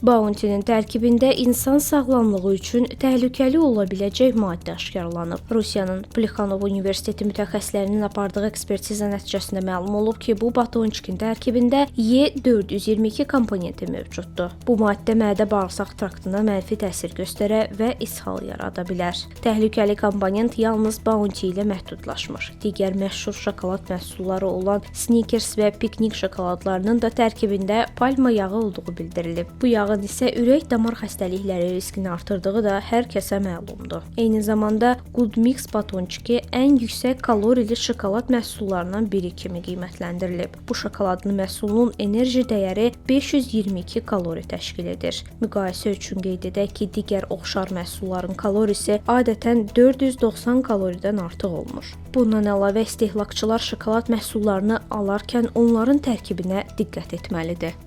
Bounty'nin tərkibində insan sağlamlığı üçün təhlükəli ola biləcək maddə aşkarlanıb. Rusiyanın Plexanov Universiteti mütəxəssislərinin apardığı ekspertiza nəticəsində məlum olub ki, bu batonçikin tərkibində E422 komponenti mövcuddur. Bu maddə mədə-bağırsaq traktına mənfi təsir göstərə və ishal yarada bilər. Təhlükəli komponent yalnız Bounty ilə məhdudlaşmır. Digər məşhur şokolad məhsulları olan Snickers və Piknik şokoladlarının da tərkibində palma yağı olduğu bildirilib. Bu yağın isə ürək-damar xəstəlikləri riskini artırdığı da hər kəsə məlumdur. Eyni zamanda Good Mix batonçiki ən yüksək kalorili şokolad məhsullarından biri kimi qiymətləndirilib. Bu şokoladın məhsulunun enerji dəyəri 522 kalori təşkil edir. Müqayisə üçün qeyd edək ki, digər oxşar məhsulların kalorisi adətən 490 kaloridən artıq olmur. Bundan əlavə istehlakçılar şokolad məhsullarını alarkən onların tərkibinə diqqət etməlidir.